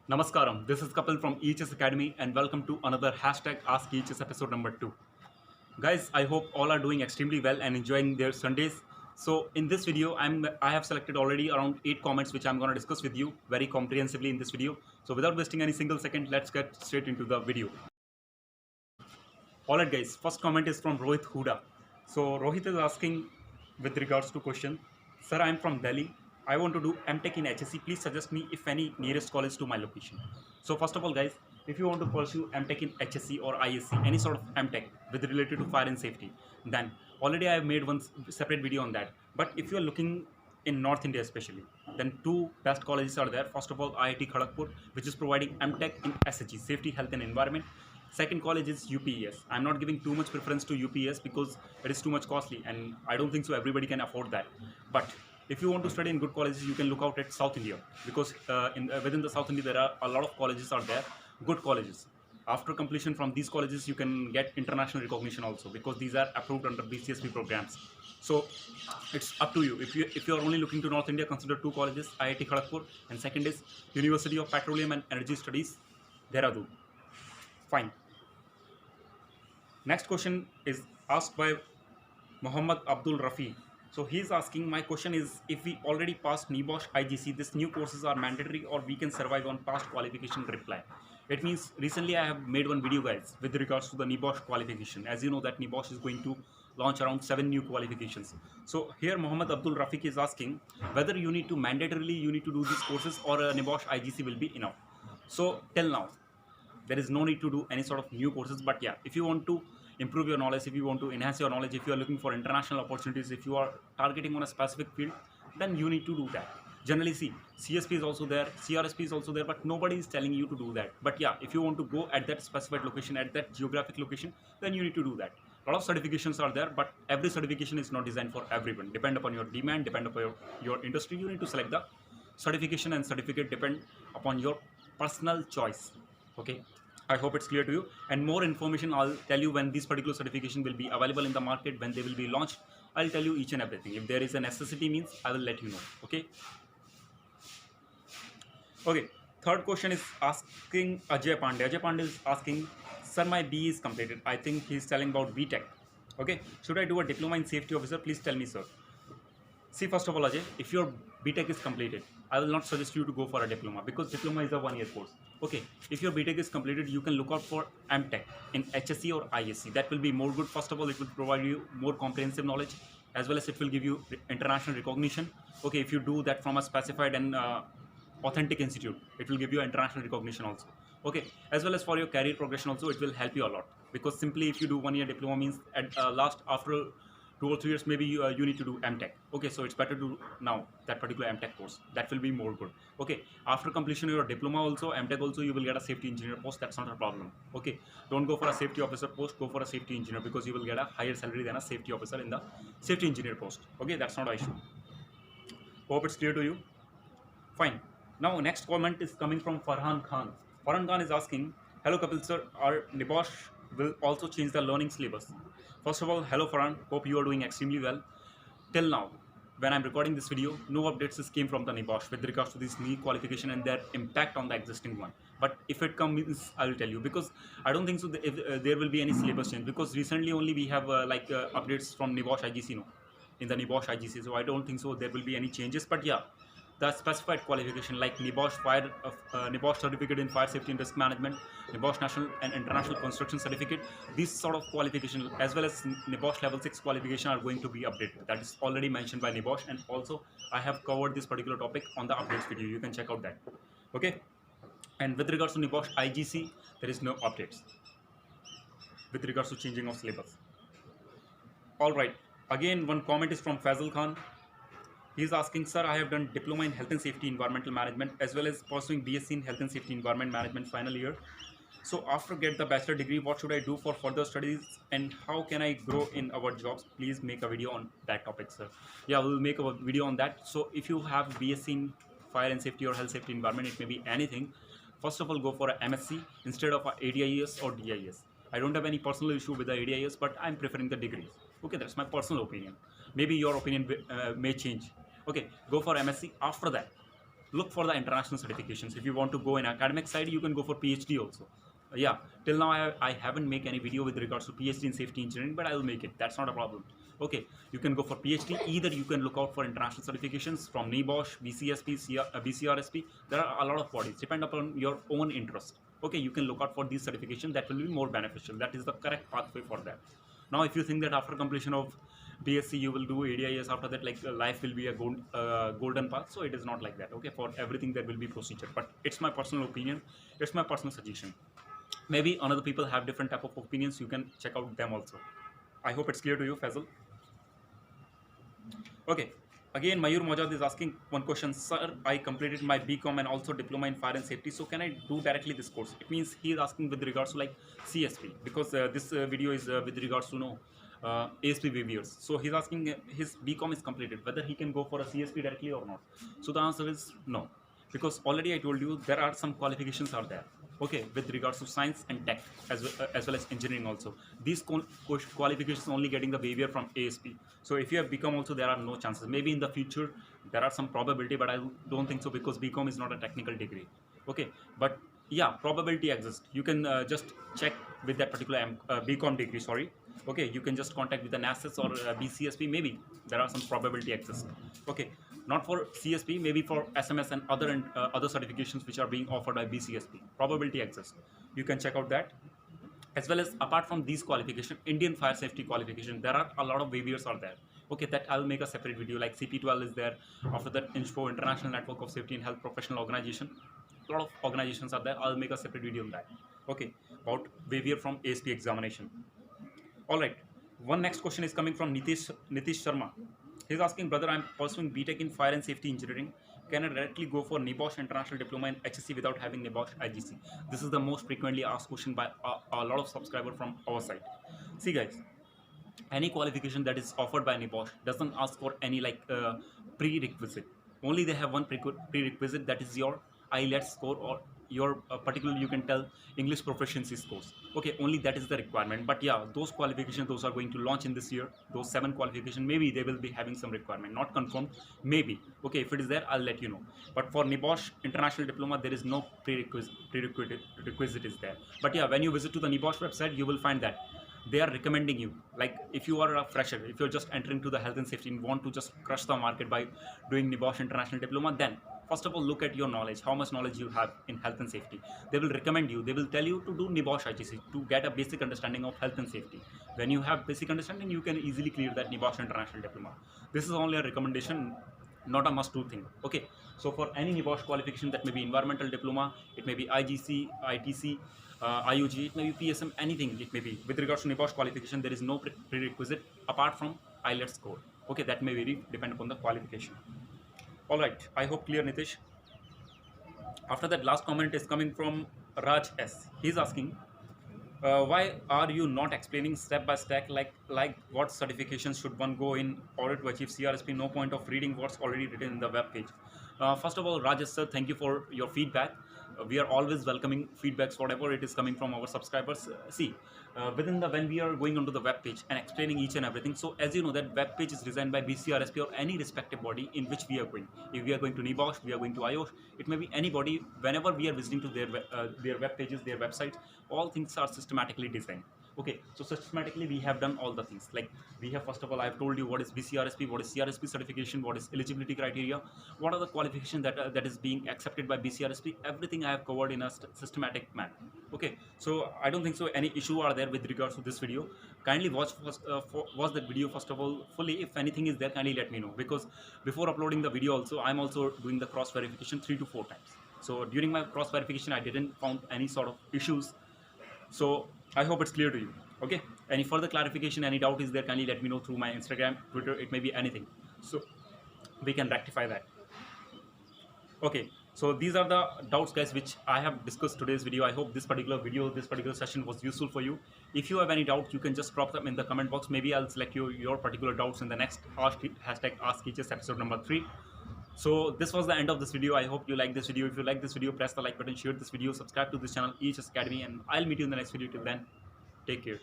Namaskaram, this is Kapil from EHS Academy and welcome to another hashtag Ask EHS episode number 2. Guys, I hope all are doing extremely well and enjoying their Sundays. So in this video, I have selected already around 8 comments which I'm going to discuss with you very comprehensively in this video. So without wasting any single second, let's get straight into the video. Alright guys, first comment is from Rohit Huda. So Rohit is asking with regards to question, Sir, I am from Delhi. I want to do MTech in HSC. Please suggest me if any nearest college to my location. So first of all guys, if you want to pursue MTech in HSC or ISC, any sort of MTech with related to fire and safety, then already I have made one separate video on that. But if you are looking in North India especially, then two best colleges are there. First of all, IIT Kharagpur, which is providing MTech in SHE, Safety, Health and Environment. Second college is UPES. I'm not giving too much preference to UPES because it is too much costly and I don't think so everybody can afford that. But if you want to study in good colleges, you can look out at South India because within the South India there are a lot of colleges are there, good colleges. After completion from these colleges, you can get international recognition also because these are approved under BCSP programs. So it's up to you. If you are only looking to North India, consider two colleges: IIT Kharagpur and second is University of Petroleum and Energy Studies, Dehradun. Fine. Next question is asked by Muhammad Abdul Rafi. So he's asking, my question is, if we already passed NIBOSH IGC, these new courses are mandatory or we can survive on past qualification? Reply. It means recently I have made one video guys with regards to the NIBOSH qualification. As you know that NIBOSH is going to launch around 7 new qualifications. So here Muhammad Abdul Rafiq is asking whether you need to mandatorily you need to do these courses or a NIBOSH IGC will be enough. So till now there is no need to do any sort of new courses, but yeah, if you want to improve your knowledge, if you want to enhance your knowledge, if you are looking for international opportunities, if you are targeting on a specific field, then you need to do that. Generally, see, CSP is also there, CRSP is also there, but nobody is telling you to do that. But yeah, if you want to go at that specified location, at that geographic location, then you need to do that. A lot of certifications are there, but every certification is not designed for everyone. Depend upon your demand, depend upon your industry, you need to select the certification, and certificate depend upon your personal choice. Okay, I hope it's clear to you, and more information I'll tell you when these particular certification will be available in the market, when they will be launched. I'll tell you each and everything. If there is a necessity means I will let you know. Okay, third question is asking Ajay Pandey. Ajay Pandey is asking, sir, my BE is completed. I think he's telling about BTech. Okay, should I do a diploma in safety officer? Please tell me, sir. See, first of all, Ajay, if your BTech is completed, I will not suggest you to go for a diploma because diploma is a 1-year course. Okay, if your BTech is completed, you can look out for MTech in HSC or ISC. That will be more good. First of all, it will provide you more comprehensive knowledge as well as it will give you international recognition. Okay, if you do that from a specified and authentic institute, it will give you international recognition also. Okay, as well as for your career progression also, it will help you a lot because simply if you do 1-year diploma means at last after 2 or 3 years maybe you need to do MTech. Okay, so it's better to do now that particular MTech course. That will be more good. Okay, after completion of your diploma also, MTech also, you will get a safety engineer post. That's not a problem. Okay, don't go for a safety officer post, go for a safety engineer because you will get a higher salary than a safety officer in the safety engineer post. Okay, that's not an issue. Hope it's clear to you. Fine. Now next comment is coming from Farhan Khan. Farhan Khan is asking, hello Kapil sir, our NIBOSH will also change the learning syllabus. First of all, hello Farhan, hope you are doing extremely well. Till now, when I'm recording this video, no updates came from the NIBOSH with regards to this new qualification and their impact on the existing one. But if it comes, I will tell you because I don't think so if, there will be any syllabus change because recently only we have updates from NIBOSH IGC in the NIBOSH IGC. So I don't think so there will be any changes. But yeah, the specified qualification like NIBOSH certificate in fire safety and risk management, NIBOSH national and international construction certificate, these sort of qualification as well as NIBOSH level 6 qualification are going to be updated. That is already mentioned by NIBOSH, and also I have covered this particular topic on the updates video. You can check out that. Okay, and with regards to NIBOSH IGC, there is no updates with regards to changing of syllabus. All right, again one comment is from Faisal Khan. He is asking, sir, I have done diploma in health and safety environmental management as well as pursuing BSc in health and safety environment management final year. So after get the bachelor degree, what should I do for further studies and how can I grow in our jobs? Please make a video on that topic, sir. Yeah, we'll make a video on that. So if you have BSc in fire and safety or health safety environment, it may be anything. First of all, go for a MSc instead of a ADIS or DIS. I don't have any personal issue with the ADIS, but I'm preferring the degrees. Okay, that's my personal opinion. Maybe your opinion may change. Okay, go for MSc. After that, look for the international certifications. If you want to go in academic side, you can go for PhD also. Yeah, till now I haven't make any video with regards to PhD in safety engineering, but I will make it. That's not a problem. Okay, you can go for PhD. Either you can look out for international certifications from NIBOSH, BCSP, BCRSP. There are a lot of bodies. Depend upon your own interest. Okay, you can look out for these certifications. That will be more beneficial. That is the correct pathway for that. Now, if you think that after completion of BSc you will do ADIS, after that like life will be a golden path, so it is not like that. Okay, for everything there will be procedure, but it's my personal opinion, it's my personal suggestion. Maybe another people have different type of opinions, you can check out them also. I hope it's clear to you, Faisal. Okay, again Mayur Mojad is asking one question. Sir, I completed my BCom and also diploma in fire and safety, so can I do directly this course? It means he is asking with regards to like CSP, because this video is with regards to ASP viewers. So he's asking his BCom is completed, whether he can go for a CSP directly or not. So the answer is no, because already I told you there are some qualifications are there. Okay, with regards to science and tech as well as engineering also. These qualifications only getting the waiver from ASP. So if you have BCom also, there are no chances. Maybe in the future there are some probability, but I don't think so, because BCom is not a technical degree. Okay, but yeah, probability exists. You can just check with that particular BCom degree, sorry. Okay, you can just contact with the NASS or BCSP. Maybe there are some probability exists. Okay, not for CSP, maybe for SMS and other certifications which are being offered by BCSP. Probability exists. You can check out that. As well as apart from these qualifications, Indian fire safety qualification, there are a lot of waivers are there. Okay, that I'll make a separate video. Like CP12 is there. After that, INSPO, International Network of Safety and Health Professional Organization. A lot of organizations are there. I'll make a separate video on that. Okay, about waiver from ASP examination. All right. One next question is coming from Nitish Sharma. He's asking, brother, I'm pursuing BTech in fire and safety engineering. Can I directly go for NIBOSH International Diploma in HSC without having NIBOSH IGC? This is the most frequently asked question by a lot of subscribers from our side. See, guys, any qualification that is offered by NIBOSH doesn't ask for any like prerequisite. Only they have one prerequisite, that is your IELTS score or your particular, you can tell, English proficiency scores. Okay, only that is the requirement. But yeah, those qualifications, those are going to launch in this year. Those 7 qualifications, maybe they will be having some requirement, not confirmed, maybe. Okay, if it is there, I'll let you know. But for NIBOSH International Diploma, there is no prerequisite is there. But yeah, when you visit to the NIBOSH website, you will find that they are recommending you, like if you are a fresher, if you're just entering to the health and safety and want to just crush the market by doing NIBOSH International Diploma, then first of all look at your knowledge, how much knowledge you have in health and safety. They will recommend you, they will tell you to do NIBOSH IGC to get a basic understanding of health and safety. When you have basic understanding, you can easily clear that NIBOSH International Diploma. This is only a recommendation, not a must do thing. Okay, so for any NIBOSH qualification, that may be environmental diploma, it may be IGC, ITC, IUG, it may be PSM, anything it may be. With regards to NIBOSH qualification, there is no prerequisite apart from IELTS score. Okay, that may vary depend upon the qualification. All right, I hope clear, Nitish. After that, last comment is coming from Raj S. He's asking, why are you not explaining step by step, like what certifications should one go in order to achieve CRSP? No point of reading what's already written in the web page. First of all, Rajesh sir, thank you for your feedback. We are always welcoming feedbacks, whatever it is coming from our subscribers. See, when we are going onto the web page and explaining each and everything, so as you know that web page is designed by BCRSP or any respective body in which we are going. If we are going to NIBOSH, we are going to IOSH, it may be anybody. Whenever we are visiting to their web pages, their websites, all things are systematically designed. Okay, so systematically we have done all the things. Like we have, first of all, I have told you what is BCRSP, what is CRSP certification, what is eligibility criteria, what are the qualifications that is being accepted by BCRSP. Everything I have covered in a systematic manner. Okay, so I don't think so any issue are there with regards to this video. Kindly watch that video first of all fully. If anything is there, kindly let me know, because before uploading the video also, I'm also doing the cross verification 3 to 4 times. So during my cross verification, I didn't found any sort of issues. So I hope it's clear to you. Okay, any further clarification, any doubt is there, kindly let me know through my Instagram, Twitter, it may be anything, so we can rectify that. Okay, so these are the doubts, guys, which I have discussed today's video. I hope this particular session was useful for you. If you have any doubt, you can just drop them in the comment box. Maybe I'll select your particular doubts in the next #AskTeachers episode number 3. So this was the end of this video. I hope you like this video. If you like this video, press the like button, share this video, subscribe to this channel, EHS Academy, and I'll meet you in the next video. Till then, take care.